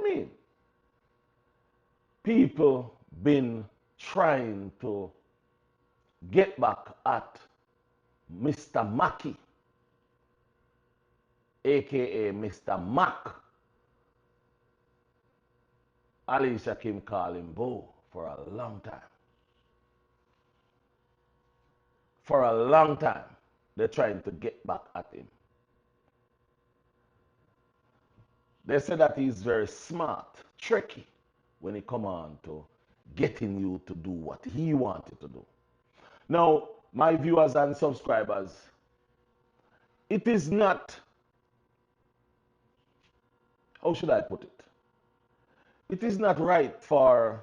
you mean? People been trying to get back at Mr. Maki, aka Mr. Mac. Alicia Kim called him Boo for a long time. For a long time, they're trying to get back at him. They say that he's very smart, tricky when it come on to getting you to do what he wanted to do. Now, my viewers and subscribers, it is not, how should I put it? It is not right for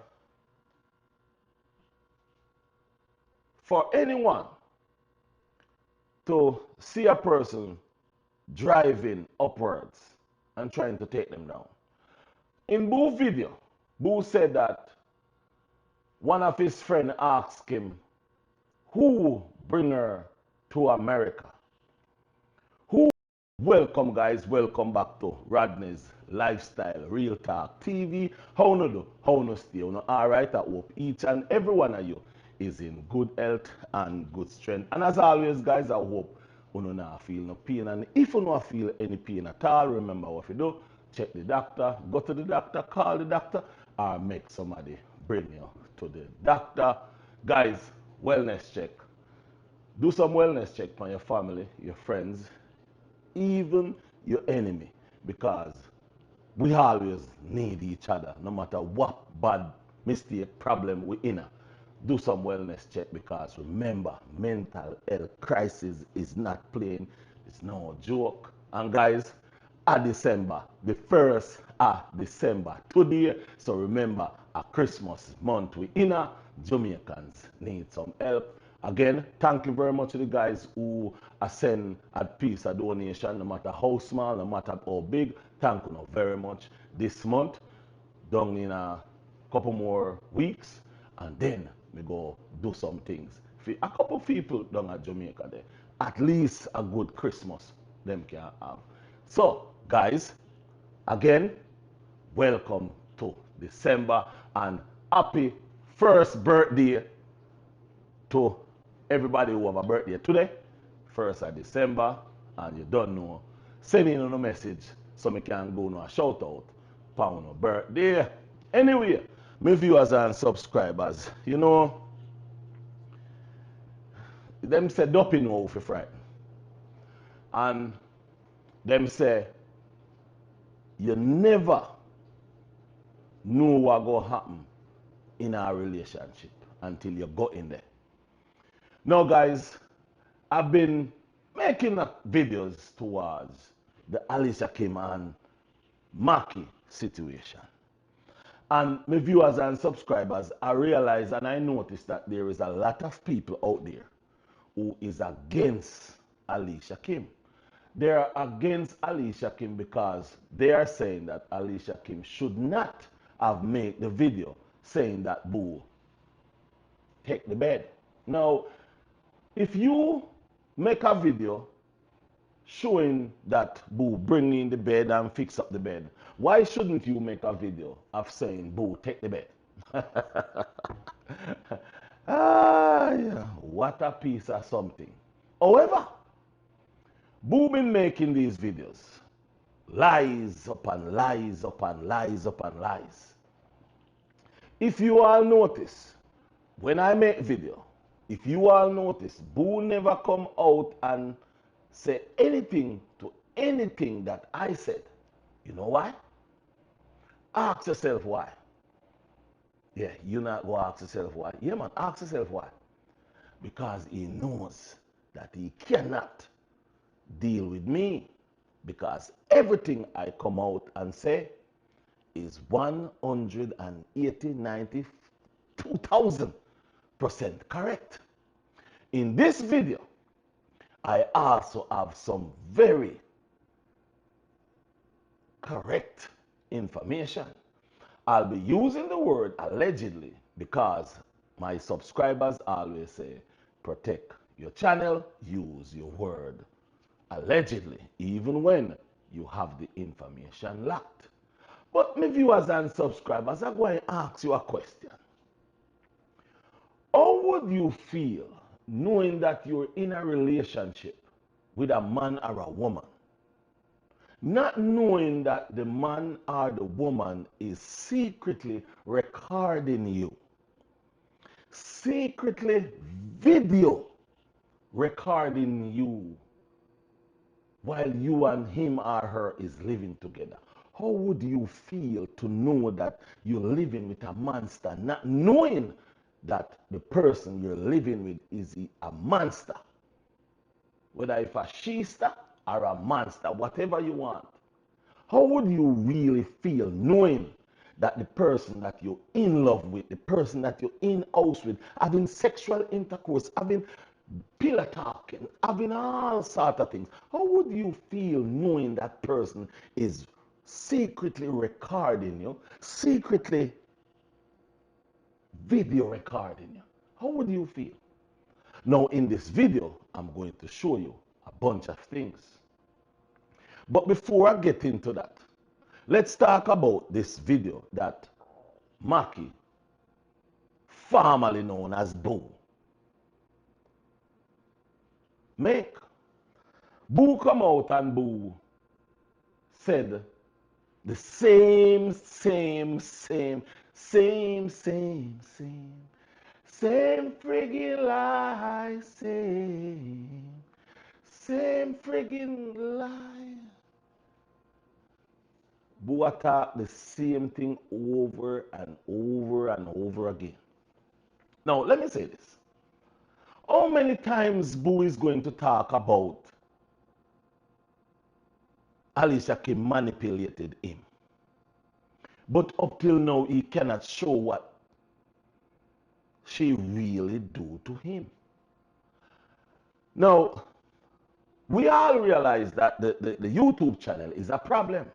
anyone to see a person driving upwards and trying to take them down. In Boo's video, Boo said that one of his friends asked him, who bring her to America? Who? Welcome guys, welcome back to Rodney's Lifestyle Real Talk TV. How no do? How no stay? Alright, I hope each and every one of you is in good health and good strength. And as always guys, I hope you not feel no pain. And if you don't feel any pain at all, remember what you do. Check the doctor, go to the doctor, call the doctor, or make somebody bring you to the doctor. Guys, wellness check. Do some wellness check on your family, your friends, even your enemy, because we always need each other, no matter what bad mistake, problem we in. Do some wellness check, because remember, mental health crisis is not playing, it's no joke. And guys, at December, the 1st of December, today, so remember, a Christmas month we in, Jamaicans need some help. Again, thank you very much to the guys who send a piece of donation, no matter how small, no matter how big. Thank you very much. This month, down in a couple more weeks, and then we go do some things. A couple people down at Jamaica there, at least a good Christmas them can have. So, guys, again, welcome to December and happy first birthday to everybody who have a birthday today, 1st of December, and you don't know, send in a message so me can go no a shout out for no birthday. Anyway, my viewers and subscribers, them say doping know for frighten. And them say you never know what go happen in a relationship until you go in there. Now guys, I've been making videos towards the Alicia Kim and Maki situation. And my viewers and subscribers, I realize and I notice that there is a lot of people out there who is against Alicia Kim. They are against Alicia Kim because they are saying that Alicia Kim should not have made the video saying that Boo take the bed. Now, if you make a video showing that Boo bring in the bed and fix up the bed, why shouldn't you make a video of saying Boo take the bed? Yeah, what a piece of something. However, Boo been making these videos, lies upon lies upon lies upon lies. If you all notice, when I make video, if you all notice, Boo never come out and say anything to anything that I said. You know why? Ask yourself why. Yeah, you not go ask yourself why. Yeah, man, ask yourself why. Because he knows that he cannot deal with me. Because everything I come out and say is 192,000% correct. In this video, I also have some very correct information. I'll be using the word allegedly because my subscribers always say, protect your channel, use your word allegedly, even when you have the information locked. But my viewers and subscribers, I'm going to ask you a question. How would you feel knowing that you're in a relationship with a man or a woman, not knowing that the man or the woman is secretly recording you, secretly video recording you while you and him or her is living together? How would you feel to know that you're living with a monster, not knowing that the person you're living with is a monster? Whether if a she-ster or a monster, whatever you want. How would you really feel knowing that the person that you're in love with, the person that you're in house with, having sexual intercourse, having pillow talking, having all sort of things? How would you feel knowing that person is secretly recording you, secretly video recording you? How would you feel? Now in this video, I'm going to show you a bunch of things. But before I get into that, let's talk about this video that Maki, formerly known as Boo, make. Boo come out and Boo said the same friggin' lie, same friggin' lie. Boo attack the same thing over and over and over again. Now, let me say this. How many times Boo is going to talk about Alicia Kim manipulated him? But up till now, he cannot show what she really do to him. Now, we all realize that the YouTube channel is a problem.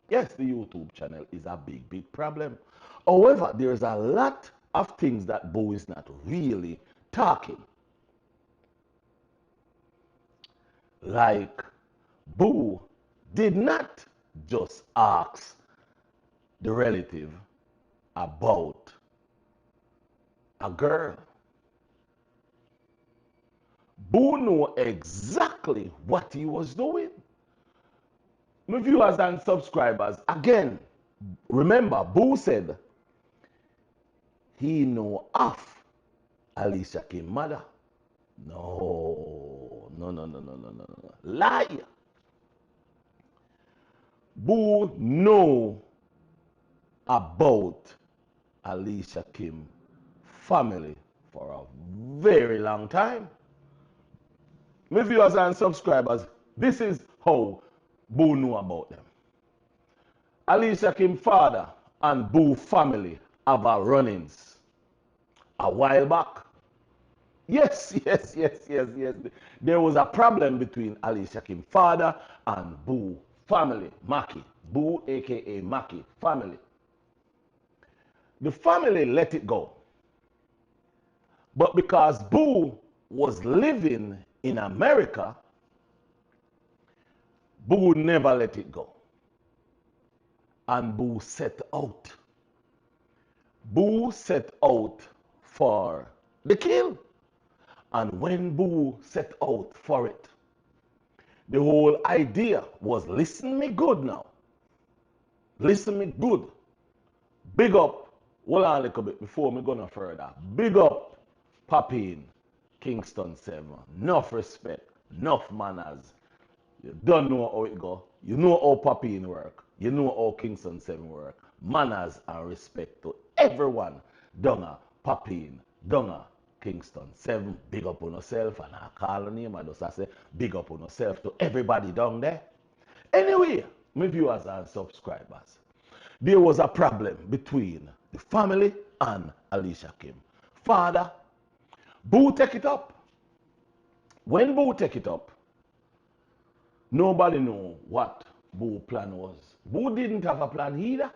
Yes, the YouTube channel is a big problem. However, there's a lot of things that Boo is not really talking. Like, Boo did not just ask the relative about a girl. Boo knew exactly what he was doing. My viewers and subscribers, again, remember, Boo said he knew of Alicia Kim's mother. No. Lie. Boo know about Alicia Kim's family for a very long time. My viewers and subscribers, this is how Boo knew about them. Alicia Kim's father and Boo family have a run-ins a while back. Yes. There was a problem between Alicia Kim's father and Boo family, Maki. Boo, aka Maki family. The family let it go. But because Boo was living in America, Boo never let it go. And Boo set out. Boo set out for the kill. And when Boo set out for it, the whole idea was, listen me good now. Listen me good. Big up, hold on a little bit before me go no further. Big up Papi in Kingston 7. Enough respect, enough manners. You don't know how it go. You know how Papi in work. You know how Kingston 7 work. Manners and respect to everyone. Donga, Papi in, Donga, Kingston 7. Big up on yourself. And I call on him. I just say, big up on yourself to everybody down there. Anyway, my viewers and subscribers, there was a problem between the family and Alicia Kim. Father, Boo take it up. When Boo take it up, nobody know what Boo plan was. Boo didn't have a plan either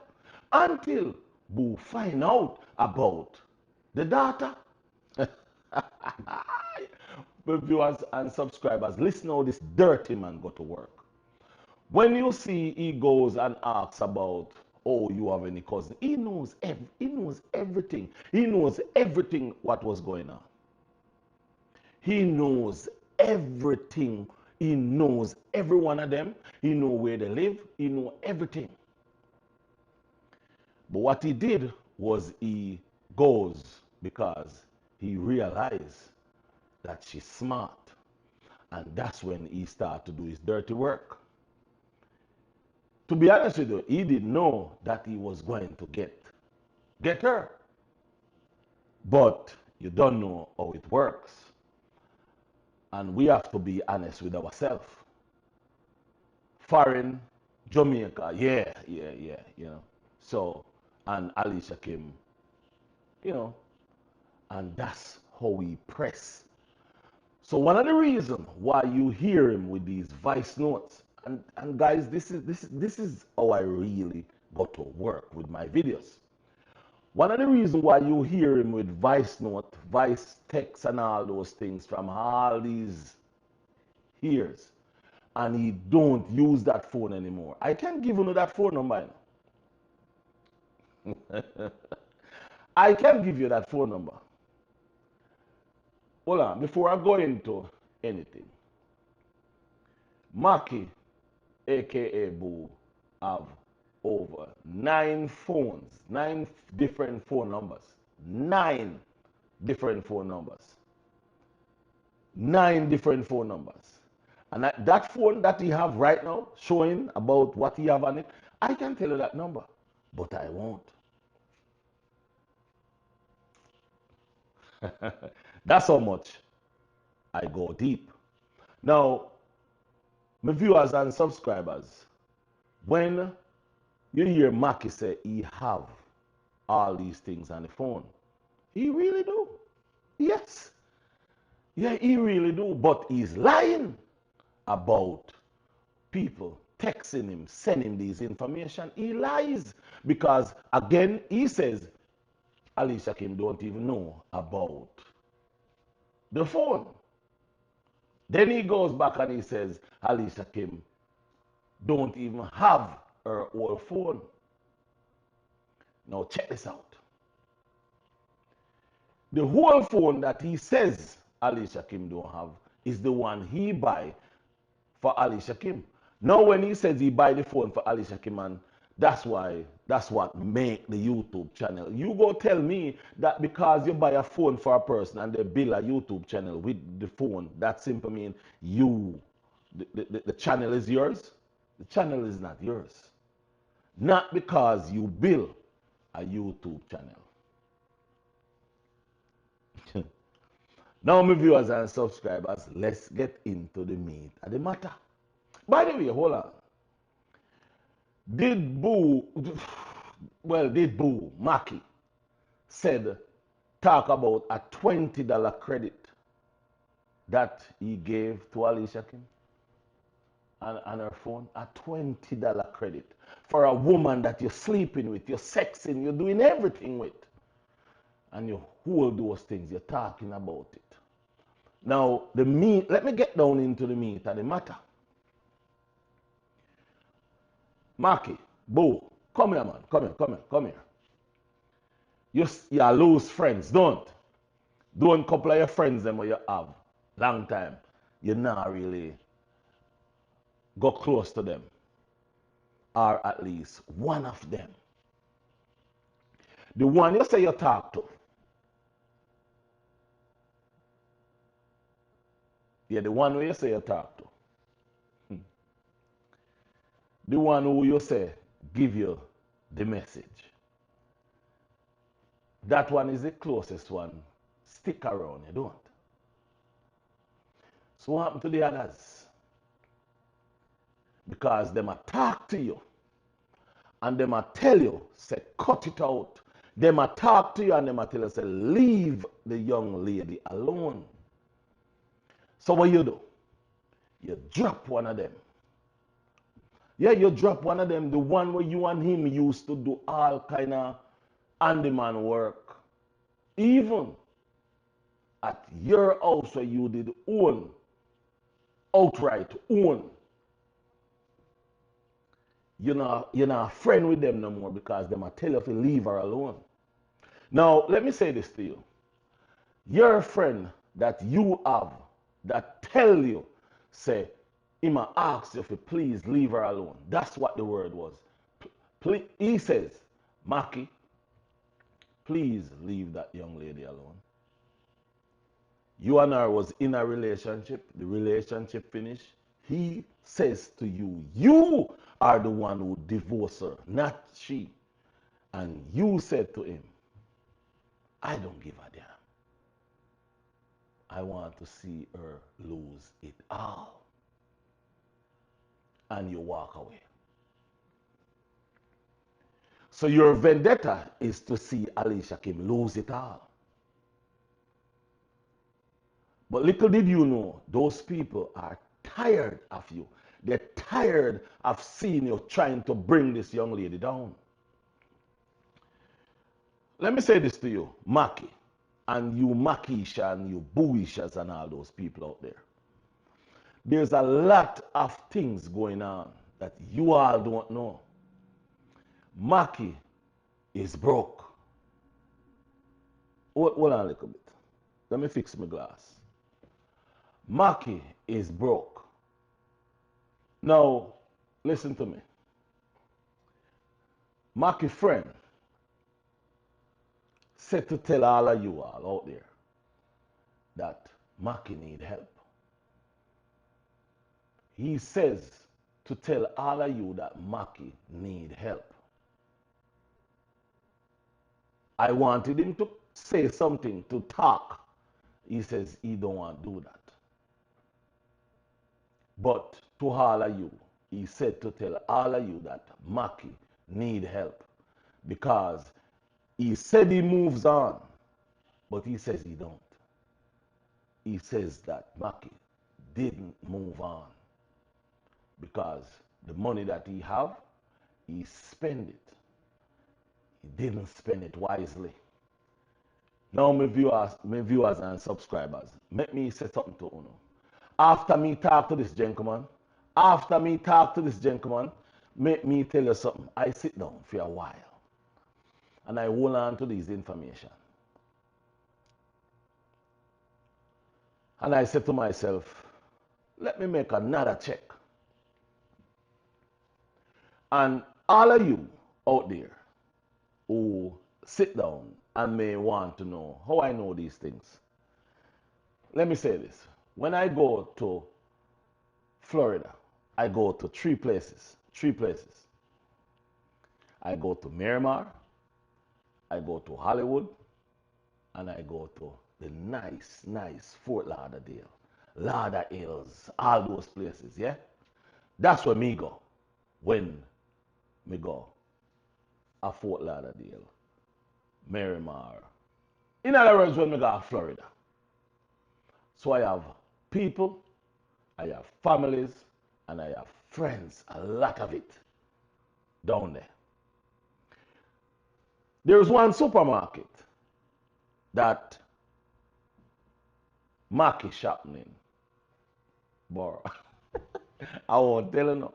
until Boo find out about the daughter. My viewers and subscribers, listen how this dirty man go to work. When you see he goes and asks about Oh, you have any cousin? He knows everything. He knows everything what was going on. He knows everything. He knows every one of them. He know where they live. He know everything. But what he did was he goes because he realized that she's smart. And that's when he started to do his dirty work. To be honest with you, he didn't know that he was going to get her. But you don't know how it works. And we have to be honest with ourselves. Foreign, Jamaica, yeah, you know. So, and Alicia came, you know, and that's how we press. So one of the reasons why you hear him with these voice notes, and guys, this is how I really go to work with my videos. One of the reasons why you hear him with voice note, voice text, and all those things from all these years, and he don't use that phone anymore. I can give you that phone number. I can give you that phone number. Hold on, before I go into anything, Maki, aka Boo, have over 9 phones, 9 different phone numbers. 9 different phone numbers. 9 different phone numbers. And that phone that he have right now, showing about what he have on it, I can tell you that number, but I won't. That's how much I go deep. Now, my viewers and subscribers, when you hear Mackie say he have all these things on the phone, he really do. Yes. Yeah, he really do. But he's lying about people texting him, sending these information. He lies. Because again, he says Alicia Kim don't even know about the phone. Then he goes back and he says Alicia Kim don't even have her old phone. Now check this out. The whole phone that he says Alicia Kim don't have is the one he buy for Alicia Kim. Now when he says he buy the phone for Alicia Kim, and that's what make the YouTube channel. You go tell me that because you buy a phone for a person and they build a YouTube channel with the phone, that simply mean the channel is yours. The channel is not yours. Not because you build a YouTube channel. Now, my viewers and subscribers, let's get into the meat of the matter. By the way, hold on. Did Boo Maki said talk about a $20 credit that he gave to Alicia Kim on her phone? A $20 credit for a woman that you're sleeping with, you're sexing, you're doing everything with. And you hold those things, you're talking about it. Now, the meat, let me get down into the meat of the matter. Maki, Boo, come here, man. Come here. You lose friends, don't. Don't couple of your friends them you have long time. You not really go close to them. Or at least one of them. The one you say you talk to. Yeah, the one who you say you talk to. The one who you say give you the message. That one is the closest one. Stick around, you don't. So what happened to the others? Because them a talk to you and them a tell you, say, cut it out. Them a talk to you and them a tell you, say, leave the young lady alone. So what you do? You drop one of them. Yeah, you drop one of them, the one where you and him used to do all kind of handyman work. Even at your house where you did own, outright own. you're not a friend with them no more because them I tell you to leave her alone. Now, let me say this to you. Your friend that you have that tell you, say, he might ask you to please leave her alone. That's what the word was. Please, he says, Maki, please leave that young lady alone. You and her was in a relationship. The relationship finished. He says to you, you are the one who divorced her, not she. And you said to him, I don't give a damn. I want to see her lose it all. And you walk away. So your vendetta is to see Alicia Kim lose it all. But little did you know, those people are tired of you. They're tired of seeing you trying to bring this young lady down. Let me say this to you, Maki, and you Mackie'S and you Booishas and all those people out there. There's a lot of things going on that you all don't know. Maki is broke. Hold on a little bit. Let me fix my glass. Maki is broke. Now, listen to me. Maki friend said to tell all of you all out there that Maki need help. He says to tell all of you that Maki need help. I wanted him to say something, to talk. He says he don't want to do that. But to all of you, he said to tell all of you that Maki need help because he said he moves on, but he says he don't. He says that Maki didn't move on because the money that he have, he spent it. He didn't spend it wisely. Now, my viewers and subscribers, let me say something to you. After me talk to this gentleman, make me tell you something. I sit down for a while and I hold on to this information. And I said to myself, let me make another check. And all of you out there who sit down and may want to know how I know these things, let me say this. When I go to Florida, I go to three places. I go to Miramar, I go to Hollywood, and I go to the nice Fort Lauderdale, Hills, all those places, yeah? That's where me go when me go a Fort Lauderdale, Miramar. In other words, when me go to Florida. So I have people, I have families, and I have friends, a lot of it, down there. There's one supermarket that Maki shopping in. Bro, I won't tell you no.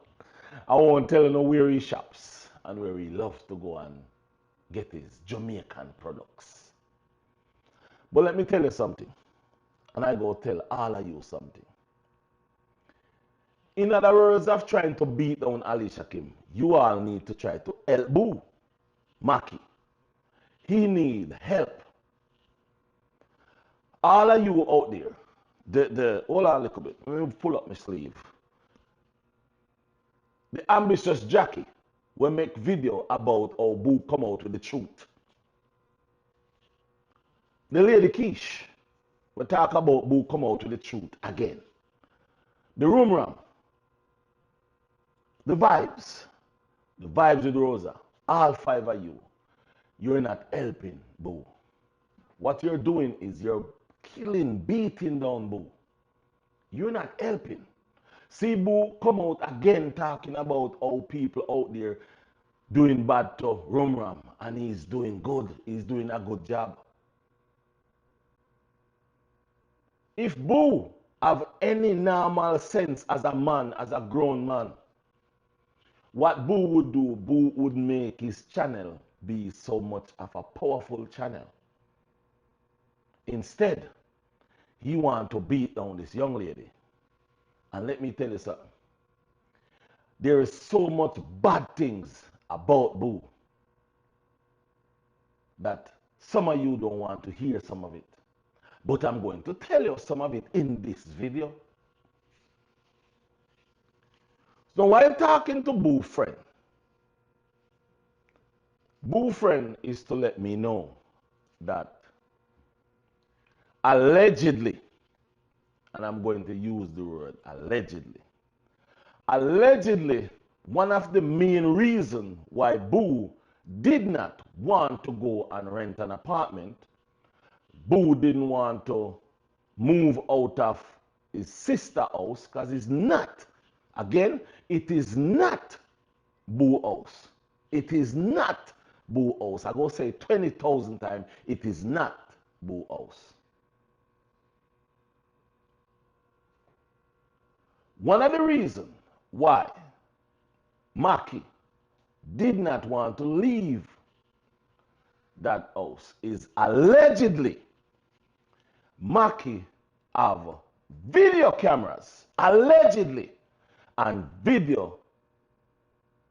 I won't tell you no where he shops and where he loves to go and get his Jamaican products. But let me tell you something, and I go tell all of you something. In other words of trying to beat down Alicia Kim, you all need to try to help Boo, Maki. He need help. All of you out there, hold on a little bit. Let me pull up my sleeve. The ambitious Jackie will make video about how Boo come out with the truth. The lady Keish will talk about Boo come out with the truth again. The room ram, the vibes with Rosa, all five of you, you're not helping Boo. What you're doing is you're killing, beating down Boo. You're not helping. See Boo come out again talking about how people out there doing bad to Rumram, and he's doing good. He's doing a good job. If Boo have any normal sense as a man, as a grown man, what Boo would do, Boo would make his channel be so much of a powerful channel. Instead, he want to beat down this young lady. And let me tell you something. There is so much bad things about Boo that some of you don't want to hear some of it. But I'm going to tell you some of it in this video. So while talking to Boo friend is to let me know that allegedly, and I'm going to use the word allegedly, one of the main reasons why Boo did not want to go and rent an apartment, Boo didn't want to move out of his sister house because it's not, again, it is not Boo house. It is not Boo house. I go say 20,000 times, it is not Boo house. One of the reasons why Maki did not want to leave that house is allegedly Maki have video cameras, allegedly, and video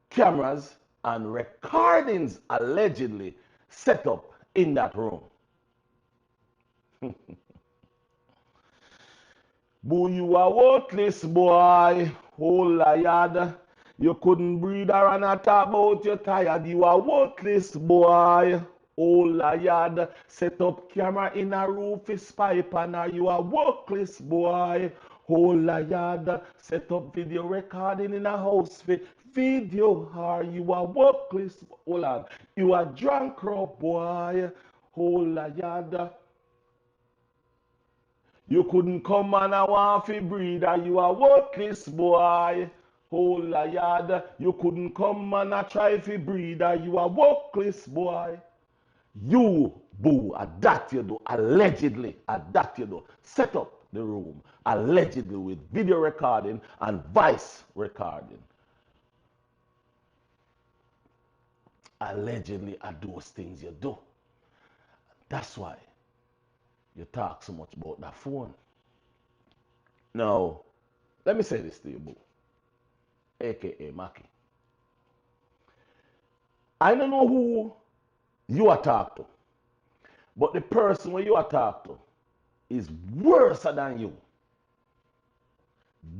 cameras and recordings allegedly set up in that room. Boo, you are worthless, boy. Oh, lad. You couldn't breathe around and talk about you're tired. You are worthless, boy. Oh, lad. Set up camera in a roof is pipe and you are worthless, boy. Oh, lad. Set up video recording in a house for video. Or you are worthless, oh, lad. You are drunk, boy. Oh, lad. You couldn't come and I want to breathe and you are worthless, boy. Oh, lad. You couldn't come and I try to breathe and you are worthless, boy. You, Boo, that you do, allegedly, that you do, set up the room, allegedly with video recording and voice recording. Allegedly at those things you do. That's why you talk so much about that phone. Now, let me say this to you, Boo, aka Maki. I don't know who you are talking to, but the person where you are talking to is worse than you,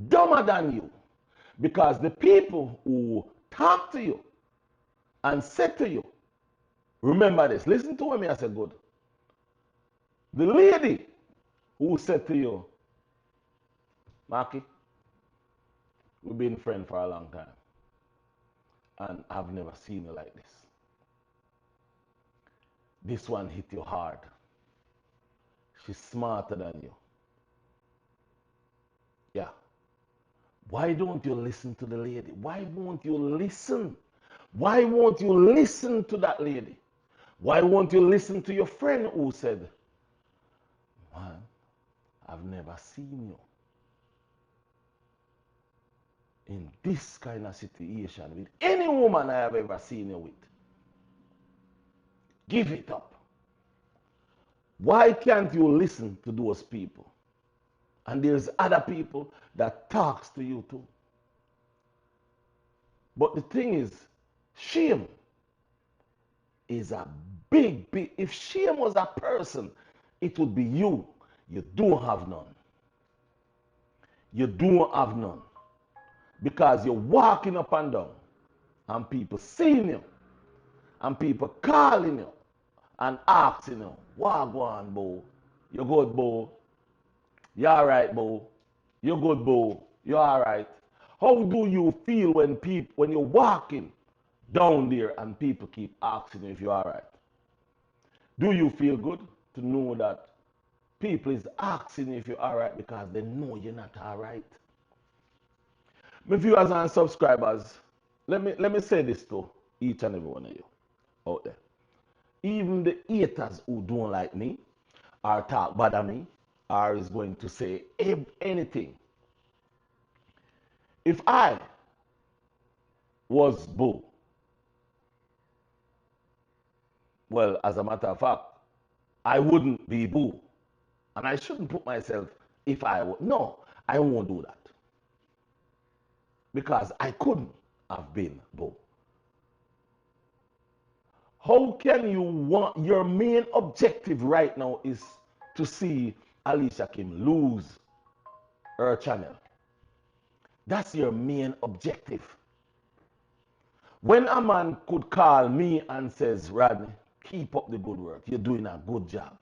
dumber than you, because the people who talk to you and say to you, remember this, listen to me, I said good. The lady who said to you, Maki, we've been friends for a long time, and I've never seen you like this. This one hit you hard. She's smarter than you. Yeah. Why don't you listen to the lady? Why won't you listen? Why won't you listen to that lady? Why won't you listen to your friend who said, man, I've never seen you in this kind of situation with any woman I have ever seen you with. Give it up. Why can't you listen to those people? And there's other people that talks to you too. But the thing is, shame is a big, if shame was a person, it would be you. You don't have none. You don't have none. Because you're walking up and down, and people seeing you, and people calling you, and asking you, Wagwan, Bo. You good, Bo? You alright, Bo? You good, Bo? You alright? How do you feel when you're walking down there and people keep asking you if you're alright? Do you feel good to know that people is asking you if you're alright because they know you're not alright? My viewers and subscribers, let me say this to each and every one of you out there. Even the haters who don't like me, or talk bad at me, or is going to say anything. If I was Boo. Well, as a matter of fact, I wouldn't be Boo. And I shouldn't put myself if I would. No, I won't do that. Because I couldn't have been Boo. How can you want, your main objective right now is to see Alicia Kim lose her channel. That's your main objective. When a man could call me and says, Rodney, keep up the good work. You're doing a good job.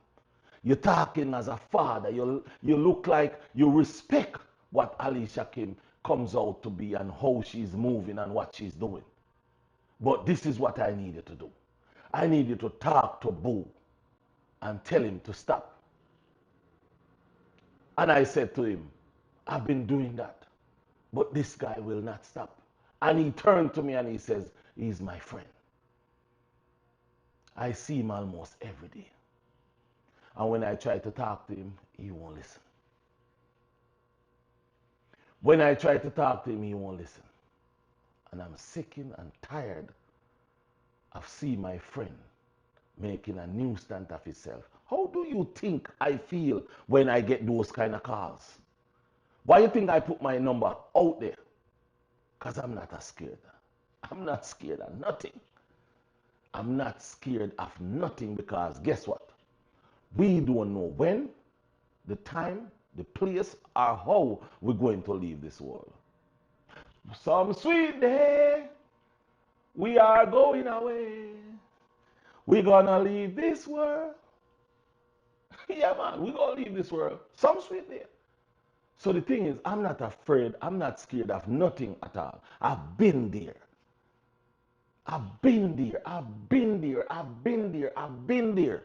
You're talking as a father. You look like you respect what Alicia Kim comes out to be and how she's moving and what she's doing. But this is what I needed to do. I needed to talk to Boo and tell him to stop. And I said to him, I've been doing that, but this guy will not stop. And he turned to me and he says, he's my friend. I see him almost every day. And when I try to talk to him, he won't listen. When I try to talk to him, he won't listen. And I'm sick and tired of seeing my friend making a nuisance of himself. How do you think I feel when I get those kind of calls? Why do you think I put my number out there? Because I'm not scared. I'm not scared of nothing. I'm not scared of nothing because guess what? We don't know when, the time, the place, or how we're going to leave this world. Some sweet day, we are going away. We're gonna leave this world. Yeah, man, we're gonna leave this world. Some sweet day. So the thing is, I'm not afraid, I'm not scared of nothing at all. I've been there. I've been there. I've been there. I've been there. I've been there.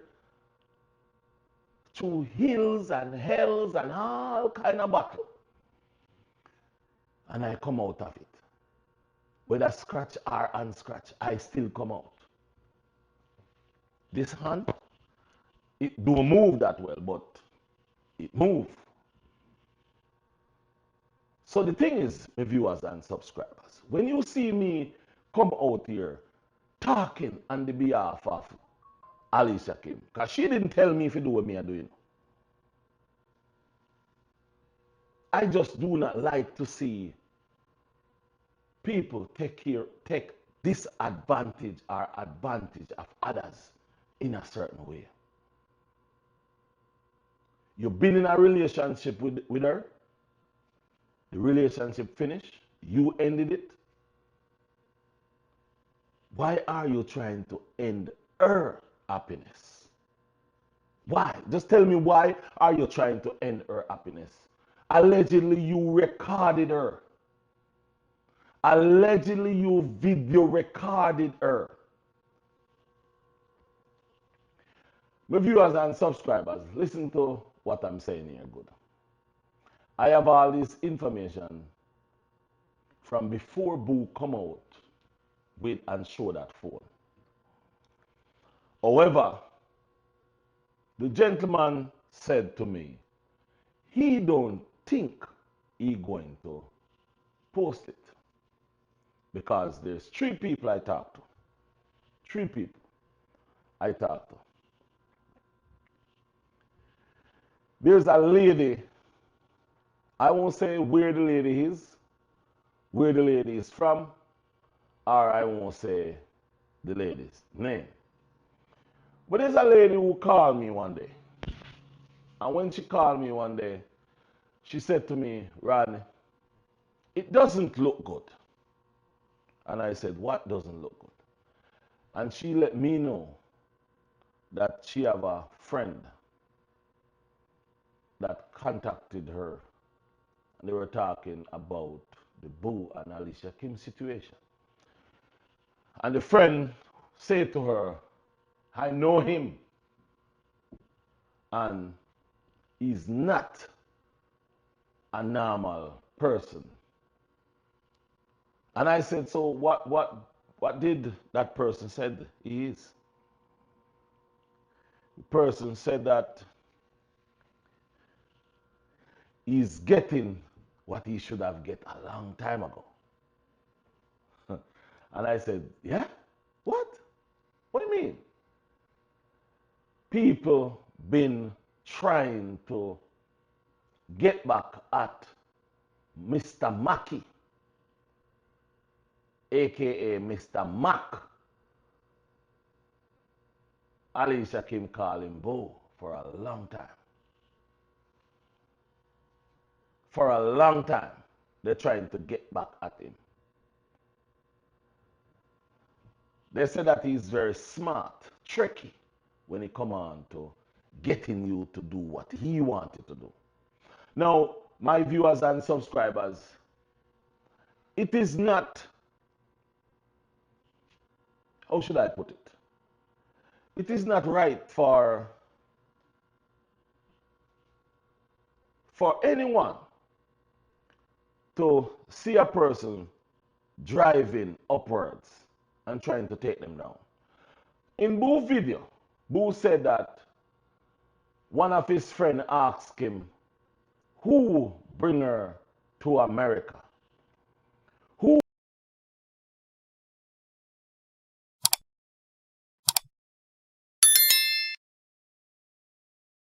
Through hills and hells and all kind of battle. And I come out of it. Whether scratch or unscratch, I still come out. This hand, it don't move that well, but it move. So the thing is, my viewers and subscribers, when you see me come out here talking on the behalf of Alicia Kim, because she didn't tell me if you do what me are doing. I just do not like to see people take disadvantage or advantage of others in a certain way. You've been in a relationship with her, the relationship finished, you ended it. Why are you trying to end her happiness? Why? Just tell me, why are you trying to end her happiness? Allegedly, you recorded her. Allegedly, you video recorded her. My viewers and subscribers, listen to what I'm saying here, good. I have all this information from before Boo come out with and show that phone. However, the gentleman said to me, he don't think he going to post it because there's 3 people I talked to. 3 people I talked to. There's a lady, I won't say where the lady is, where the lady is from, or I won't say the lady's name. But there's a lady who called me one day. And when she called me one day, she said to me, Rodney, it doesn't look good. And I said, what doesn't look good? And she let me know that she have a friend that contacted her. And they were talking about the Boo and Alicia Kim situation. And the friend said to her, I know him. And he's not a normal person. And I said, so what did that person said he is? The person said that he's getting what he should have get a long time ago. And I said, yeah? What? What do you mean? People been trying to get back at Mr. Maki, aka Mr. Mac. Alicia Kim called him Boo for a long time. For a long time, they're trying to get back at him. They say that he's very smart, tricky when it come on to getting you to do what he wanted to do. Now, my viewers and subscribers, it is not, how should I put it? It is not right for anyone to see a person driving upwards and trying to take them down. In Boo's video, Boo said that one of his friends asked him who bring her to America.